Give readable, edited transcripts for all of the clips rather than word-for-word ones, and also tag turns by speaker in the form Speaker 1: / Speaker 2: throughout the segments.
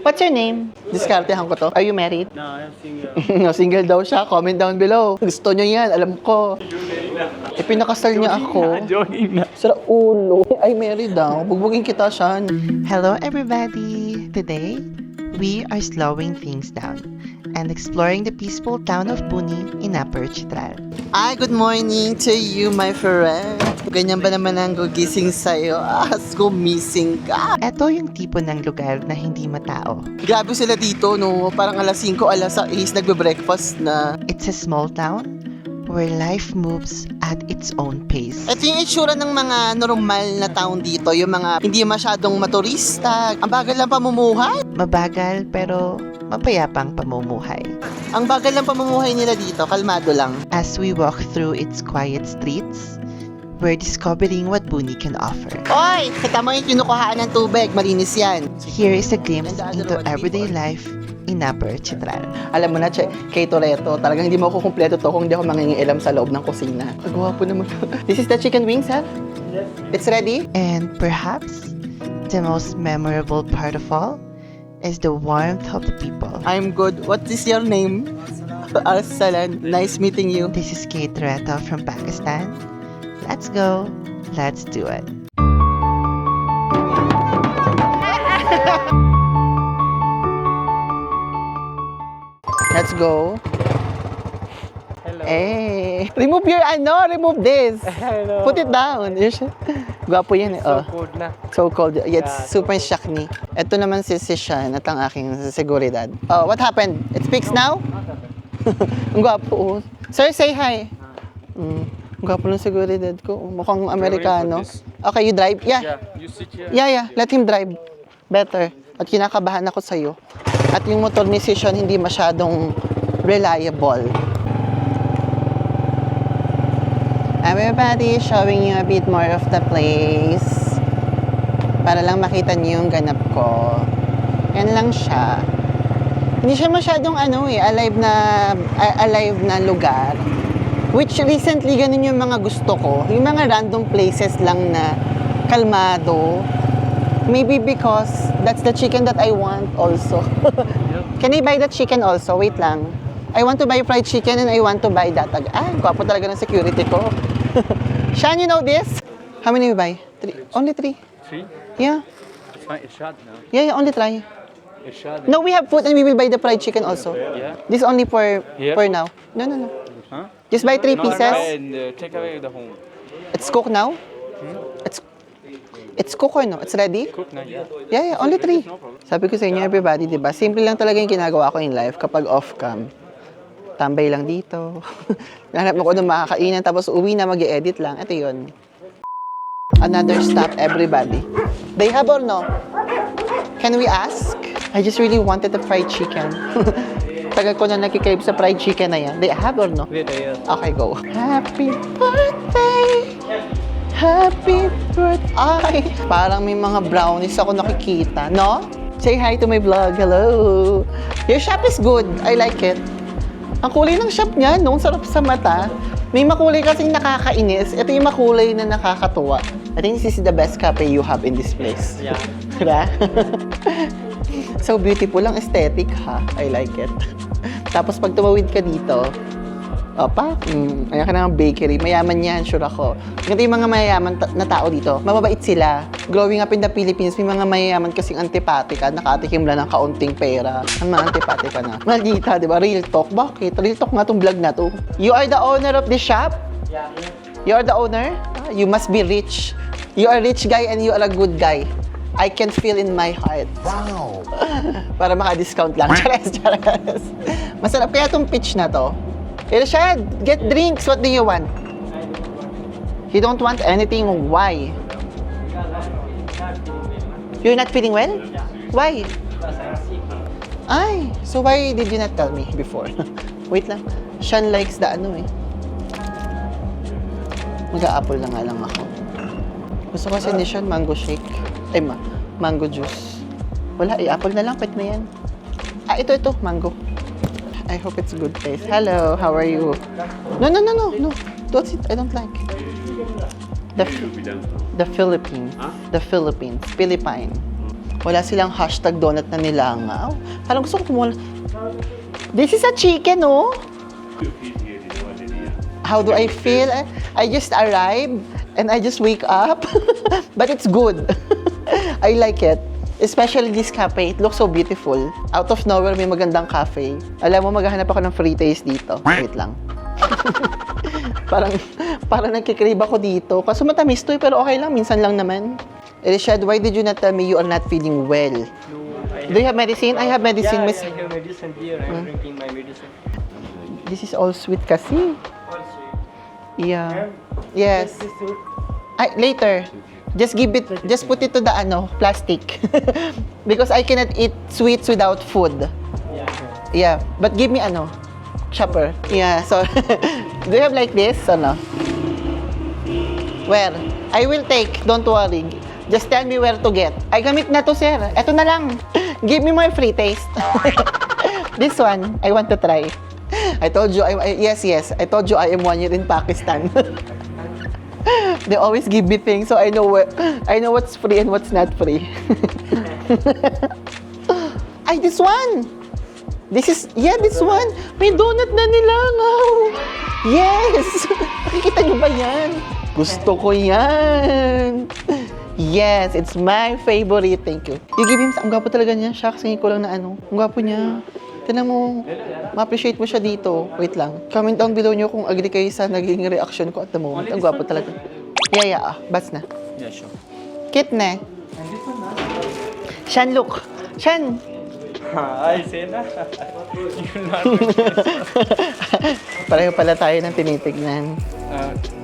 Speaker 1: What's your name? Diskartehan ko to. Are you married?
Speaker 2: No, I'm single.
Speaker 1: No, single daw siya. Comment down below. Gusto niyo yan, alam ko. Pinakasal niya ako.
Speaker 2: Joking na.
Speaker 1: Sa ulo. Ay, married daw. Bugbugin kita siya.
Speaker 3: Hello everybody! Today, we are slowing things down and exploring the peaceful town of Buni in Upper Chitral.
Speaker 1: Ay, good morning to you, my friend. Ganyan ba naman ang gugising sa'yo? Missing ka.
Speaker 3: Ito yung tipo ng lugar na hindi matao.
Speaker 1: Grabe sila dito, no? Parang alas 5, alas 6, nagbe-breakfast na.
Speaker 3: It's a small town where life moves at its own pace.
Speaker 1: Ito yung itsura ng mga normal na town dito. Yung mga hindi masyadong maturista. Ang bagal lang pamumuhay.
Speaker 3: Mabagal pero mapayapang pamumuhay.
Speaker 1: Ang bagal lang pamumuhay nila dito. Kalmado lang.
Speaker 3: As we walk through its quiet streets, we're discovering what Buni can offer.
Speaker 1: Oy! Kita mo yung kinukuhaan ng tubig. Malinis yan.
Speaker 3: Here is a glimpse into everyday life in Upper Chitral.
Speaker 1: Alam mo na, kay Toretto, talagang hindi mo ako kumpleto to kung hindi ako mangingialam sa loob ng kusina. Agwapo naman. This is the chicken wings, ha? Yes. It's ready?
Speaker 3: And perhaps the most memorable part of all is the warmth of the people.
Speaker 1: I'm good. What is your name? Arsalan. Nice meeting you.
Speaker 3: This is Kate Reta from Pakistan. Let's go. Let's do it.
Speaker 1: Let's go.
Speaker 2: Hello.
Speaker 1: Eh, remove remove this.
Speaker 2: Hello.
Speaker 1: Put it down. Gwapo yan eh.
Speaker 2: So cold na.
Speaker 1: So cold. Yeah, it's
Speaker 2: Yeah.
Speaker 1: super shakni. Ito naman si Shan at ang aking seguridad. Oh, what happened? It speaks now? Ang gwapo. Oh. Sir, say hi. Ang gwapo ng seguridad ko. Mukhang Amerikano. Okay, you drive? Yeah.
Speaker 2: Yeah, you sit here.
Speaker 1: Yeah. Let him drive. Better. At kinakabahan ako sa'yo. At yung motor ni Shan hindi masyadong reliable. Everybody showing you a bit more of the place. Para lang makita niyo yung ganap ko. Yan lang siya. Hindi siya masyadong alive na lugar. Which recently, ganun yung mga gusto ko. Yung mga random places lang na kalmado. Maybe because that's the chicken that I want also. Can I buy that chicken also? Wait lang. I want to buy fried chicken and I want to buy that. Gwapo talaga ng security ko. Shan, you know this? How many you buy? 3. Only 3.
Speaker 2: 3?
Speaker 1: Yeah.
Speaker 2: It's fine. It's shot now.
Speaker 1: Yeah, only try.
Speaker 2: It's shot.
Speaker 1: No, we have food and we will buy the fried chicken also.
Speaker 2: Yeah.
Speaker 1: This only for
Speaker 2: Here?
Speaker 1: now. No.
Speaker 2: Huh?
Speaker 1: Just buy 3 pieces.
Speaker 2: And take away the home.
Speaker 1: It's cooked now. It's cooked or no? It's ready?
Speaker 2: Cook na, yeah.
Speaker 1: Yeah, only 3. Sabi ko sa inyo, everybody, di ba? Simple lang talaga yung ginagawa ko in life kapag off-cam. Tambay lang dito. Nahanap mo ko ng makakainan, tapos uwi na, mag-edit lang. Ito yun. Another stop, everybody. They have or no? Can we ask? I just really wanted the fried chicken. Tagal ko na nakikrave sa fried chicken na yan. They have or no?
Speaker 2: Wait,
Speaker 1: Okay, go. Happy birthday! Happy birthday! Ay, parang may mga brownies ako nakikita, no? Say hi to my vlog. Hello! Your shop is good. I like it. Ang kulay ng shop niya, no? Ang sarap sa mata. May makulay kasing nakakainis. Ito yung makulay na nakakatuwa. I think this is the best cafe you have in this place.
Speaker 2: Yeah.
Speaker 1: Diba? So beautiful. Ang aesthetic, ha? I like it. Tapos pag tumawid ka dito, ayan ka na ng bakery. Mayaman yan, sure ako. Ganito yung mga mayayaman na tao dito. Mababait sila. Growing up in the Philippines, may mga mayayaman kasing antipatika. Nakatikim lang ng kaunting pera. Ang mga antipatika na. Maldita, di ba? Real talk. Bakit? Real talk nga tong vlog na to. You are the owner of the shop? Yeah. You are the owner? You must be rich. You are a rich guy and you are a good guy. I can feel in my heart. Wow! Para maka-discount lang. Chares. Masarap kaya tong pitch na to. Irshad, get drinks. What do you want? You don't want anything. Why? You're not feeling well? Why? Ay, so why did you not tell me before? Wait lang. Shan likes the Mag-a-apple na nga lang ako. Gusto kasi ni Shan mango shake. Ay, mango juice. Wala, apple na lang. Pwede na yan. Ito. Mango. I hope it's good taste. Hello, how are you? No. Don't sit. I don't like. The Philippines. The Philippines. Philippine. Wala silang hashtag donut na nilangaw. Parang gusto ko kumuha. This is a chicken, oh. How do I feel? I just arrived and I just wake up. But it's good. I like it. Especially this cafe. It looks so beautiful. Out of nowhere, may magandang cafe. Alam mo, maghahanap ako ng free taste dito. Wait lang. parang nagkikrib ako dito. Kaso matamis to, pero okay lang. Minsan lang naman. Elishad, why did you not tell me you are not feeling well? Do you have medicine? I have medicine, miss.
Speaker 4: I have medicine here. I'm drinking my medicine.
Speaker 1: This is all sweet kasi.
Speaker 4: Also,
Speaker 1: Yeah. Yes.
Speaker 4: this food.
Speaker 1: Later. Just give it, just put it to the plastic. Because I cannot eat sweets without food.
Speaker 4: Yeah.
Speaker 1: Yeah. But give me chopper. Yeah, so do you have like this or no? Where? I will take, don't worry. Just tell me where to get. Ay, gamit na to, sir. Eto na lang. Give me my free taste. This one, I want to try. I told you, yes. I told you I am 1 year in Pakistan. They always give me things, so I know what's free and what's not free. Ay, this one! This one! May donut na nilangaw! Yes! Nakikita niyo ba yan? Gusto ko yan! Yes, it's my favorite. Thank you. You give him, ang gwapo talaga niya. Shucks, ngayon ko lang na Ang gwapo niya. Tinan mo, ma-appreciate mo siya dito. Wait lang. Comment down below niyo kung agree kayo sa naging reaction ko at the moment. Ang gwapo talaga. Yeah. Bats na.
Speaker 2: Yeah, sure.
Speaker 1: Kit na. Shan, look. Shan!
Speaker 2: I say that. You're not.
Speaker 1: Pareho pala tayo ng tinitignan.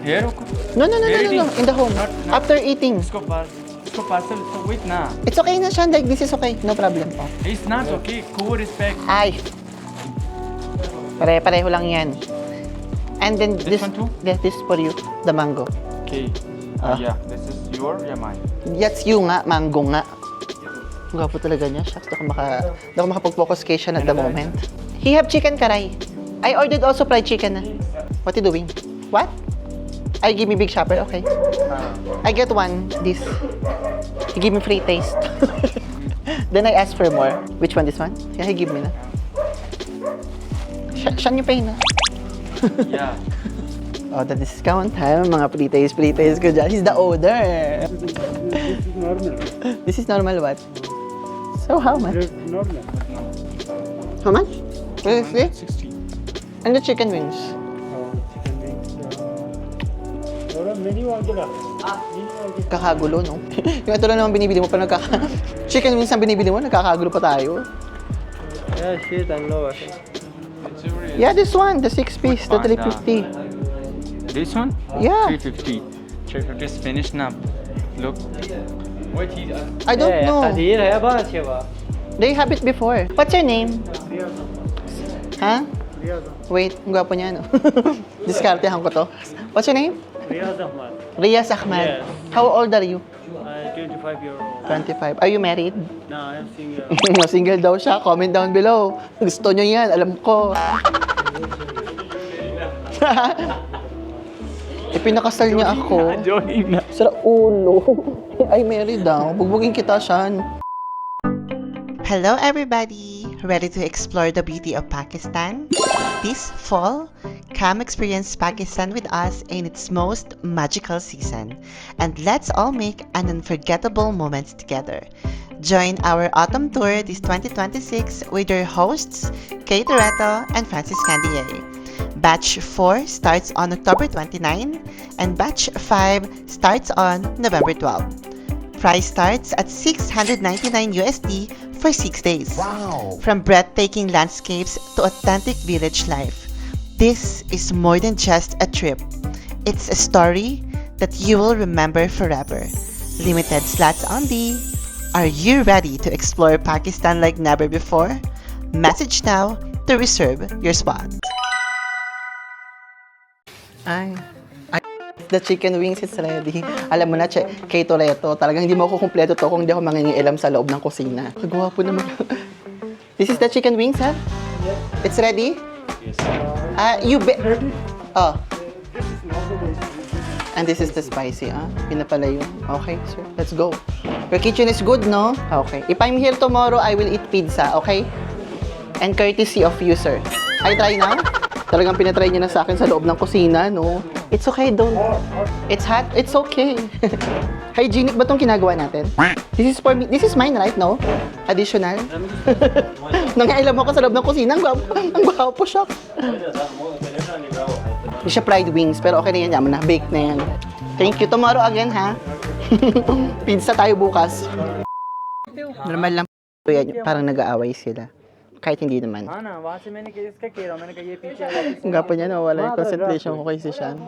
Speaker 2: Here?
Speaker 1: No. In the home. After eating.
Speaker 2: इसको parcel so wait na.
Speaker 1: It's okay na, Shan. Like, this is okay. No problem. Oh.
Speaker 2: It's not okay. Cool respect.
Speaker 1: Ay. Pareho lang yan. And then
Speaker 2: This one too?
Speaker 1: This is for you. The mango.
Speaker 2: Okay. Yeah, this is your, yeah, mine.
Speaker 1: That's you nga. Mango nga. Ang gwapo talaga niya. Shucks, di ako makapag-focus kay Shan at the moment. He have chicken karay. I ordered also fried chicken na. What you doing? What? I give me big shopper. Okay. I get one. This. He give me free taste. Then I ask for more. Which one? This one? Yeah, he give me na. Shan yung pay na.
Speaker 2: Yeah.
Speaker 1: Oh, the discount ha. Mga free taste ko dyan. He's the owner.
Speaker 4: This is normal.
Speaker 1: This is normal what? So how much?
Speaker 4: It's normal.
Speaker 1: How much? Seriously?
Speaker 2: 60.
Speaker 1: And the chicken wings?
Speaker 4: Chicken wings. Menu agila.
Speaker 1: Kakagulo, no? Yung ito lang naman binibili mo, pero chicken wings ang binibili mo, nagkakagulo pa tayo.
Speaker 4: Yeah, shit, I know.
Speaker 1: Yeah, this one, the 6-piece, the 350.
Speaker 2: This one?
Speaker 1: Yeah.
Speaker 2: 350. 350 is finished now. Look. Wait,
Speaker 1: I don't know.
Speaker 4: Kadir hai ba achhe ba?
Speaker 1: They have it before. What's your name? Ha?
Speaker 4: Riyaz.
Speaker 1: Wait, ang gwapo niya, no? Diskartehan ko to. What's your name?
Speaker 4: Riyaz Ahmad.
Speaker 1: Riyaz Ahmad.
Speaker 4: Yes.
Speaker 1: How old are you?
Speaker 4: I'm 25 years old.
Speaker 1: 25. Are you married?
Speaker 4: No, I'm single.
Speaker 1: Single daw siya. Comment down below. Gusto niyo yan. Alam ko. Pinakasal niya ako.
Speaker 2: Joking na.
Speaker 1: Sa ulo. Ay, married daw. Bugbugin kita, Shan.
Speaker 3: Hello everybody! Ready to explore the beauty of Pakistan? This fall, come experience Pakistan with us in its most magical season. And let's all make an unforgettable moments together. Join our autumn tour this 2026 with your hosts, Kay Toretto and Francis Candier. Batch 4 starts on October 29 and Batch 5 starts on November 12. Price starts at $699 USD for 6 days.
Speaker 1: Wow!
Speaker 3: From breathtaking landscapes to authentic village life, this is more than just a trip. It's a story that you will remember forever. Limited slots only. Are you ready to explore Pakistan like never before? Message now to reserve your spot.
Speaker 1: Ay. The chicken wings is ready. Alam mo na, kay Toretto, talagang hindi mo ako kumpleto to kung hindi ako mangingialam sa loob ng kusina. Kagawa po naman. This is the chicken wings, ha?
Speaker 4: Yes.
Speaker 1: It's ready?
Speaker 2: Yes.
Speaker 4: Ready?
Speaker 1: Oh.
Speaker 4: This is not the basic.
Speaker 1: And this is the spicy, ah? Yun na pala yun. Okay, sir. Let's go. Your kitchen is good, no? Okay. If I'm here tomorrow, I will eat pizza, okay? And courtesy of you, sir. I try now? Talagang pinatry niya na sa akin sa loob ng kusina, no? It's okay, don't. It's hot. It's okay. Hygienic ba tong ginagawa natin? This is for me. This is mine, right? No? Additional? Nangailam ako sa loob ng kusina. Ang gwapo siya. Hindi siya fried wings, pero okay na yan. Yaman na. Bake na yan. Thank you. Tomorrow again, ha? Pizza tayo bukas. Normal lang po yan. Parang nag-aaway sila. Kahit hindi naman.
Speaker 2: हाँ ना वहाँ से मैंने इसका कह रहा हूँ मैंने कहा ये पीछे वाला
Speaker 1: Ang gwapo niya, nawala yung concentration ko kay si Sean.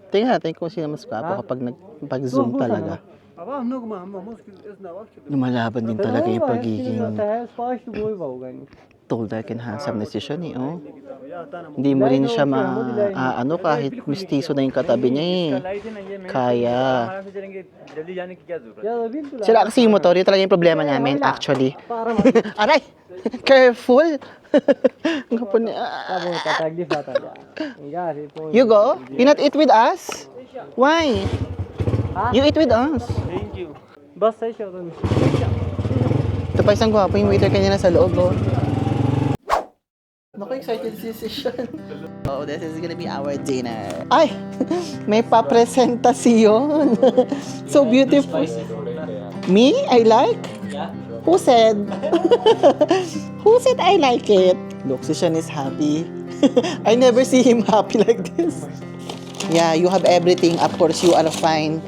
Speaker 1: Tingnan natin kung sino mas gwapo kapag nag-zoom talaga.
Speaker 4: अब हम लोग मुश्किल इतना वक्त
Speaker 1: Lumalaban din talaga yung pagiging
Speaker 4: है फास्ट कोई होगा नहीं
Speaker 1: tall, dark, and handsome na si Sean, eh, oh.
Speaker 4: या था ना
Speaker 1: Hindi mo rin siya ano, kahit mistiso na yung katabi niya, eh.
Speaker 2: Light है ना ये मैं
Speaker 1: Kaya.
Speaker 2: आराम से चलेंगे जल्दी जाने की क्या जरूरत
Speaker 4: या बिल्कुल
Speaker 1: Sila kasi yung motor, yun talaga yung problema namin, actually. Aray! Careful! Ang gwapo niya.
Speaker 4: तकलीफ आता है यार ये तो
Speaker 1: You go? You not eat with us? Why? You eat with us.
Speaker 4: Thank you बस सही से होता
Speaker 1: Ito pa isang gwapo yung waiter kanina sa loob, oh. Naku, excited si Sean. Oh, this is gonna be our dinner. Ay! May papresentasyon. So beautiful. Me? I like? Who said? Who said I like it? Look, si Sean is happy. I never see him happy like this. Yeah, you have everything. Of course, you are fine.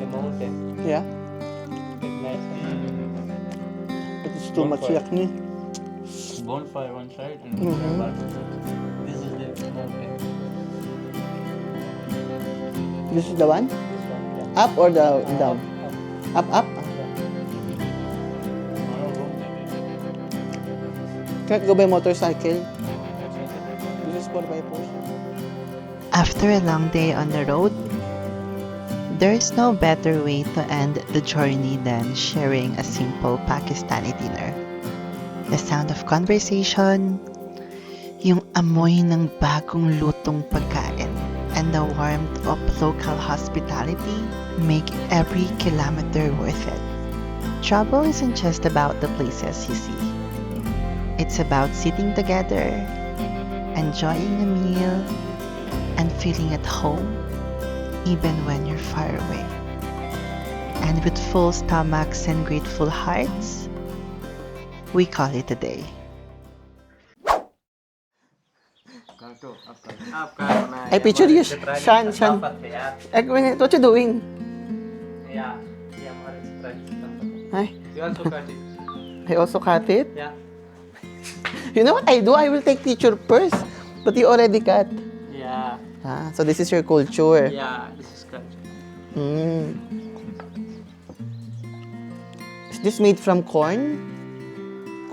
Speaker 2: the mountain
Speaker 1: Yeah?
Speaker 2: it's nice
Speaker 1: It's too much yakni.
Speaker 2: bonfire one side and this is the mountain
Speaker 1: This is the one? Up or the down? Up? Can't go by motorcycle. This is 4x4.
Speaker 3: After a long day on the road, there is no better way to end the journey than sharing a simple Pakistani dinner. The sound of conversation, yung amoy ng bagong lutong pagkain, and the warmth of local hospitality make every kilometer worth it. Travel isn't just about the places you see. It's about sitting together, enjoying a meal, and feeling at home, even when you're far away. And with full stomachs and grateful hearts, we call it a day.
Speaker 1: I picture you, Sean. What you doing?
Speaker 2: yeah
Speaker 1: Hi.
Speaker 2: you also cut it
Speaker 1: I also cut it.
Speaker 2: yeah
Speaker 1: You know what I do? I will take picture first. But you already cut.
Speaker 2: yeah
Speaker 1: Ah, so this is your culture.
Speaker 2: yeah this is cut
Speaker 1: Mm. Is this made from corn?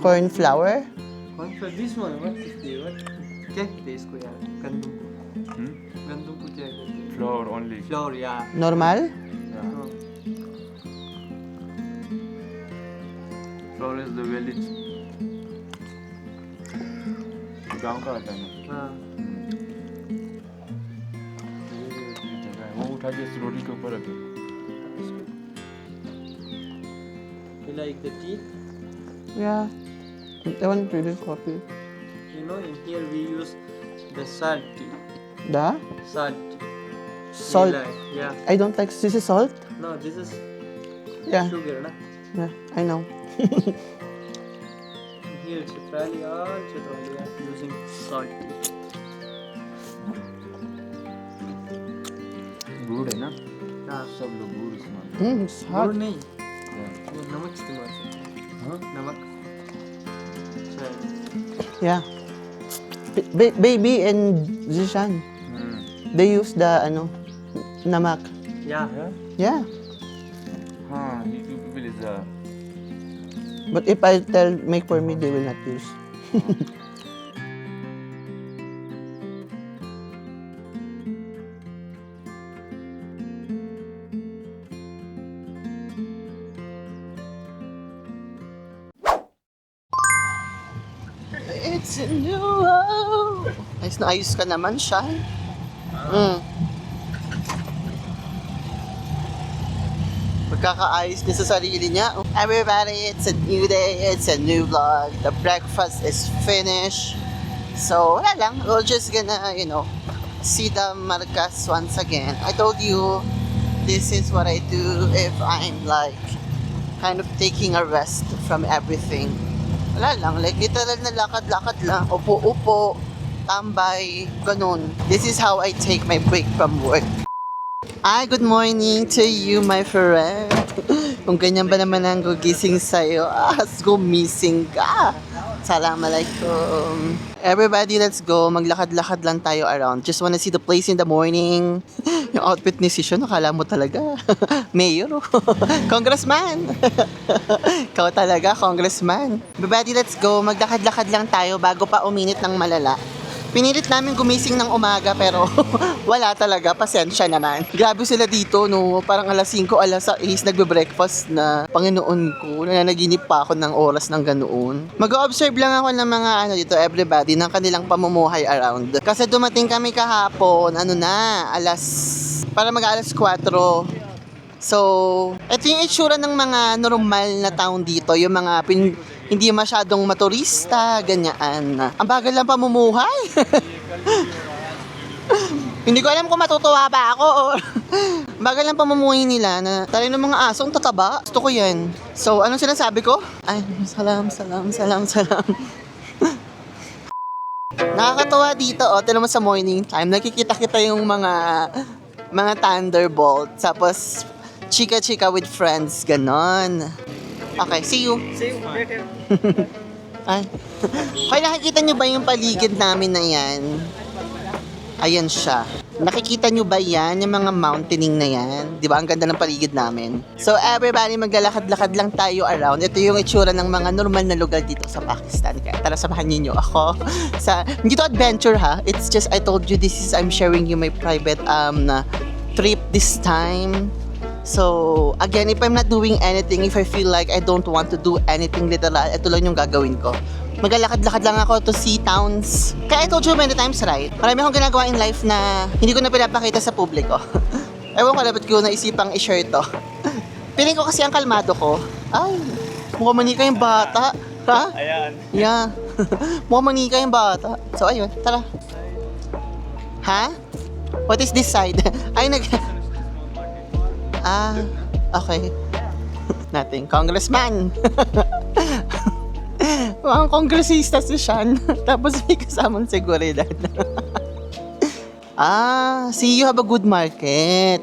Speaker 1: Corn flour?
Speaker 2: for this one what is the what क्या कहते हैं इसको यार गंदम को क्या कहते हैं
Speaker 5: Flour only.
Speaker 2: Floor yeah
Speaker 1: Normal?
Speaker 5: Flour is the village. गांव का आता है ना
Speaker 2: हाँ
Speaker 5: ये जगह है वो उठा के इस रोटी के ऊपर रखे
Speaker 2: you like the tea
Speaker 1: Yeah. I want to drink coffee.
Speaker 2: you know in here we use the salt tea
Speaker 1: The?
Speaker 2: salt tea
Speaker 1: Salt.
Speaker 2: We like, yeah
Speaker 1: I don't like this is salt.
Speaker 2: no this is
Speaker 1: Yeah.
Speaker 2: sugar na
Speaker 1: Yeah, I know.
Speaker 2: here Chitrali all Chitrali are using salt tea
Speaker 5: गुड़ है ना
Speaker 2: हाँ
Speaker 5: सब लोग गुड़ इस्तेमाल
Speaker 1: It's
Speaker 2: गुड़
Speaker 1: hot.
Speaker 2: नहीं
Speaker 5: करते हैं
Speaker 2: वो नमक इस्तेमाल करते हैं
Speaker 5: हाँ
Speaker 2: नमक शायद
Speaker 1: Yeah. Baby and Zishan, they use the namak.
Speaker 2: yeah
Speaker 1: Yeah.
Speaker 5: हाँ you people is
Speaker 1: But if I tell make for me, they will not use. It's a new world. Ayos na ayos ka naman, Sean. Pagka pagkakaayos niya sa sarili niya. Everybody, it's a new day, it's a new vlog. The breakfast is finished. So, wala lang. We're just gonna, see the Marcas once again. I told you, this is what I do if I'm like, kind of taking a rest from everything. Wala lang, like literal na lakad-lakad lang. Upo-upo, tambay, ganun. This is how I take my break from work. Good morning to you, my friend. Kung ganyan ba naman ang gugising sa'yo, gumising ka. Assalamualaikum. Everybody, let's go. Maglakad-lakad lang tayo around. Just wanna see the place in the morning. Yung outfit ni Sisyon, nakala mo talaga. Mayor. Congressman. Ikaw talaga, congressman. Everybody, let's go. Maglakad-lakad lang tayo bago pa uminit ng malala. Pinilit namin gumising ng umaga pero wala talaga, pasensya naman. Grabe sila dito, no? Parang alas 5, alas 6, nagbe-breakfast na. Panginoon ko, nananaginip pa ako ng oras ng ganoon. Mag-observe lang ako ng mga dito, everybody, ng kanilang pamumuhay around. Kasi dumating kami kahapon, para mag-alas 4. So, ito yung itsura ng mga normal na town dito, yung mga hindi masyadong maturista, ganyan. Ang bagal lang pamumuhay. Hindi ko alam kung matutuwa ba ako or bagal lang pamumuhay nila na tayo ng mga asong tataba. Gusto ko yan. So, anong sinasabi ko? Ay, salam. Nakakatawa dito, tignan mo sa morning time, nakikita-kita yung mga Thunderbolt. Tapos, chika-chika with friends, ganon. Okay, see you.
Speaker 4: See you later.
Speaker 1: Ay. Okay, nakikita nyo ba yung paligid namin na yan? Ayan siya. Nakikita nyo ba yan? Yung mga mountaining na yan? Di ba? Ang ganda ng paligid namin. So, everybody, maglalakad-lakad lang tayo around. Ito yung itsura ng mga normal na lugar dito sa Pakistan. Kaya tara, samahan niyo ako. Hindi to adventure, ha? It's just, I told you, I'm sharing you my private trip this time. So, again, if I'm not doing anything, if I feel like I don't want to do anything literal, ito lang yung gagawin ko. Maglalakad-lakad lang ako to see towns. Kaya I told you many times, right? Marami akong ginagawa in life na hindi ko na pinapakita sa publiko. Ewan ko, dapat ko naisipang i-share to. Piling ko kasi ang kalmado ko. Ay, mukhang manika yung bata. Ha?
Speaker 4: Ayan.
Speaker 1: Yeah. Mukhang manika yung bata. So, ayun, tara. Ha? What is this side? Ay, okay. Nothing. Congressman. Ang kongresista si Sean. Tapos may kasamang seguridad. See, you have a good market.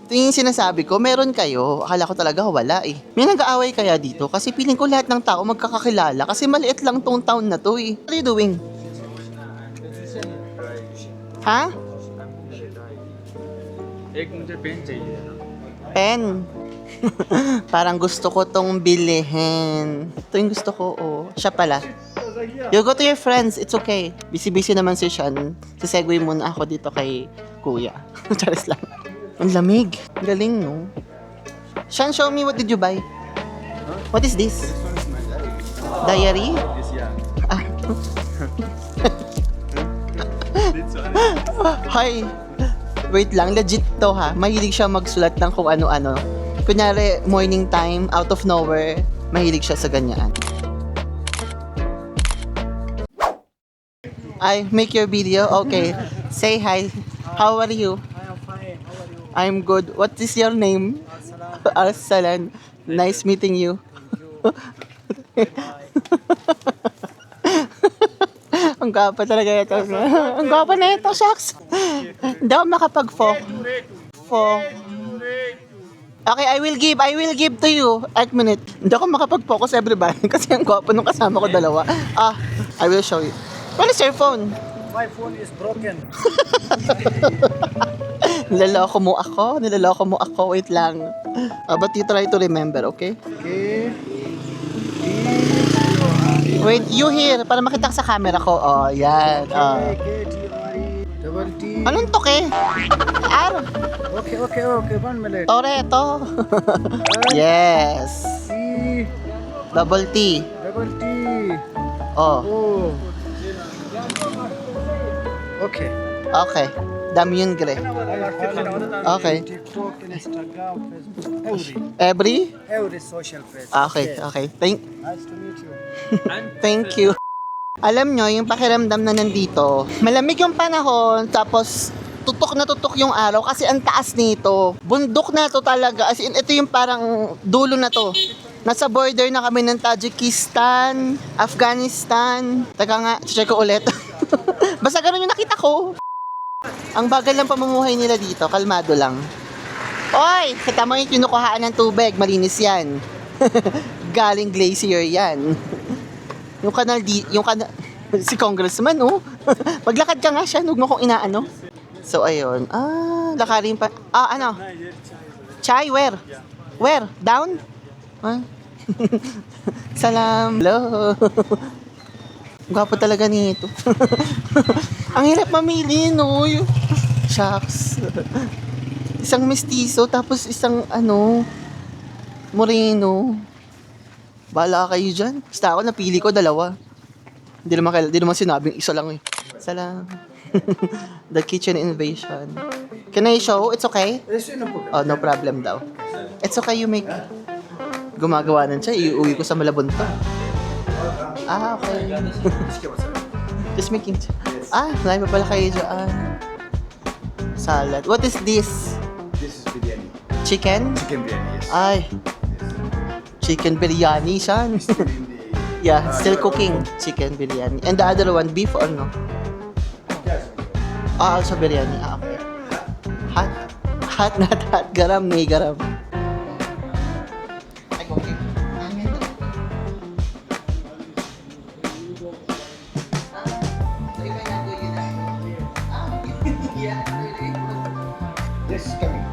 Speaker 1: Ito yung sinasabi ko, meron kayo. Akala ko talaga wala eh. May nag-aaway kaya dito? Kasi feeling ko lahat ng tao magkakakilala. Kasi maliit lang tong town na to eh. What are you doing? Ha?
Speaker 5: एक मुझे पेन चाहिए ना
Speaker 1: Pen. Parang gusto ko tong bilihin. Ito yung gusto ko, oh. Siya pala. You go to your friends, it's okay. Busy-busy naman si Sean. Sisegue muna ako dito kay Kuya. Charis lang. Ang lamig. Ang galing, no? Sean, show me what did you buy? What is this? Diary?
Speaker 5: this yeah this one
Speaker 1: Hi. Wait lang, legit to ha. Mahilig siya magsulat ng kung ano-ano. Kunyari, morning time, out of nowhere, mahilig siya sa ganyan. Make your video? Okay. Say hi. How are you?
Speaker 4: I am fine. How are you?
Speaker 1: I'm good. What is your name? Arsalan. Nice meeting you. Ang gwapa talaga ito. Ang gwapa na ito, shucks. Hindi ako makapag-focus. Okay, I will give to you. At minute. Hindi ako makapag-focus everybody kasi ang gwapo nung kasama ko dalawa. I will show you. What is your phone?
Speaker 4: My phone is broken.
Speaker 1: Nilaloko mo ako. Wait lang. But you try to remember, okay?
Speaker 4: Okay.
Speaker 1: Wait, you here, para makita ka sa camera ko. Oh, yan.
Speaker 4: Double T.
Speaker 1: Anong toke? R.
Speaker 4: Okay. 1 minute.
Speaker 1: Toreto. Yes.
Speaker 4: T.
Speaker 1: Double T.
Speaker 4: Double T.
Speaker 1: Oh,
Speaker 4: Oh. Okay.
Speaker 1: okay. Dami yun, Gre. Okay.
Speaker 4: TikTok, Instagram, Facebook, every social page.
Speaker 1: Okay.
Speaker 4: Nice to meet you.
Speaker 1: Thank you. Alam nyo, yung pakiramdam na nandito, malamig yung panahon, tapos tutok na tutok yung araw kasi ang taas nito. Bundok na to talaga. As in, ito yung parang dulo na to. Nasa border na kami ng Tajikistan, Afghanistan. Teka nga, check ko ulit. Basta ganun yung nakita ko. Ang bagal lang pamumuhay nila dito, kalmado lang. Oy, kita mo yung kinukuhaan ng tubig, malinis yan. Galing glacier yan. Yung kanal si congressman, oh. Maglakad ka nga siya, huwag mo kong inaano. So, ayun. Lakarin pa. Ano? Chai, where? Where? Down? Salam. Hello. Gwapo talaga nito. Ang hirap mamili, no? Shucks. Isang mestizo, tapos isang, moreno. Bahala kayo dyan. Basta ako, napili ko dalawa. Hindi naman sinabing isa lang eh. Salam. The kitchen invasion. Can I show? It's okay? Oh, no problem daw. It's okay, you make. Gumagawa ng siya, iuwi ko sa Malabon to. Okay. Just making. Marami pa pala kayo dyan. Salad. What is this?
Speaker 4: This is biryani.
Speaker 1: Chicken?
Speaker 4: Chicken biryani, yes.
Speaker 1: Ay. Chicken biryani, Shan. Yeah, still cooking. Chicken biryani. And the other one, beef or no? Also biryani. Okay. Hot, not hot. Garam, may garam.
Speaker 4: Yes, coming.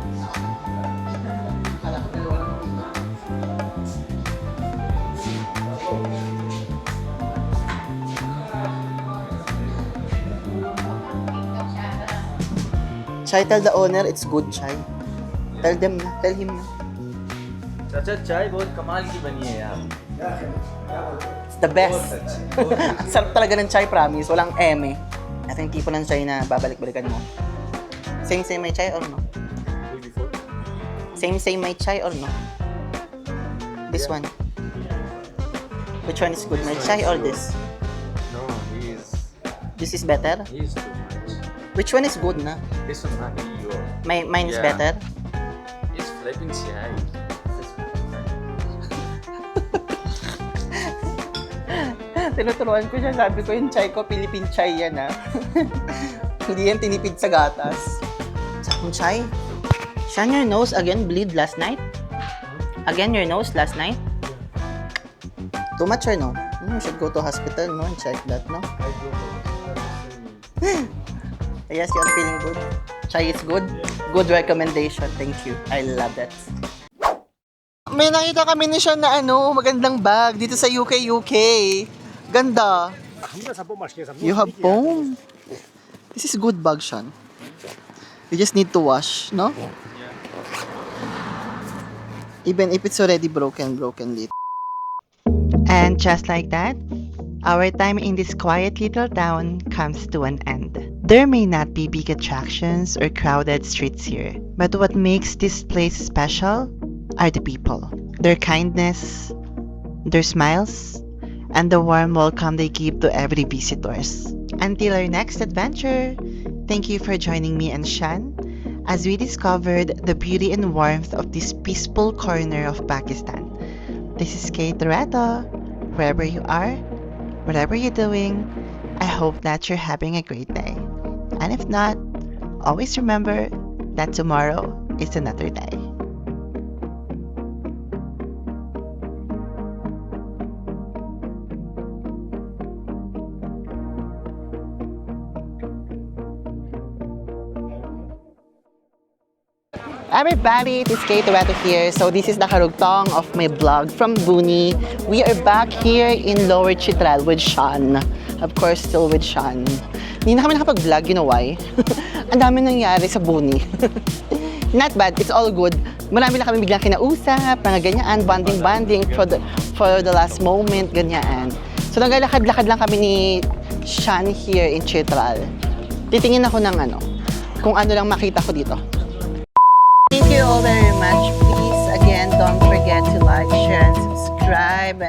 Speaker 1: Chai, tell the owner it's good chai. Tell him na.
Speaker 5: चाचा चाय बहुत कमाल की बनी है यार.
Speaker 1: It's the best. Ang sarap talaga ng chai, promise. Walang eme. Ito yung tipo ng chai na babalik-balikan mo. Same may chai or no? Same my chai or no? This one. Which one is good? My chai or this?
Speaker 5: No,
Speaker 1: This is better?
Speaker 5: he is too much.
Speaker 1: Which one is good na?
Speaker 5: This one not your.
Speaker 1: Mine is
Speaker 5: Yeah.
Speaker 1: better?
Speaker 5: It's flipping chai.
Speaker 1: Tinuturuan ko siya. Sabi ko yung chai ko, Philippine chai yan ha. Hindi yan tinipid sa gatas. Sakong chai. Shine your nose again, bleed last night? Again your nose last night? Too much or no? You should go to hospital, no? And check that, no? Yes, you're feeling good? Chai is good? Good recommendation. Thank you. I love that. May nakita kami ni Sean na magandang bag dito sa UK. Ganda. You have foam. This is good bag, Sean. You just need to wash, no? Even if it's already broken little.
Speaker 3: And just like that, our time in this quiet little town comes to an end. There may not be big attractions or crowded streets here, but what makes this place special are the people. Their kindness, their smiles, and the warm welcome they give to every visitors. Until our next adventure, thank you for joining me and Shan as we discovered the beauty and warmth of this peaceful corner of Pakistan. This is Kate Loreto. Wherever you are, whatever you're doing, I hope that you're having a great day. And if not, always remember that tomorrow is another day.
Speaker 1: Everybody, it is Kate Loreto here. So this is the karugtong of my vlog from Buni. We are back here in Lower Chitral with Sean. Of course, still with Sean. Hindi na kami nakapag-vlog, you know why? Ang dami nangyari sa Buni. Not bad, it's all good. Marami na kami biglang kinausap, mga ganyan, bonding for the last moment, ganyan. So naglalakad-lakad lang kami ni Sean here in Chitral. Titingin ako ng kung ano lang makita ko dito. Thank you all very much. Please, again, don't forget to like, share, and subscribe.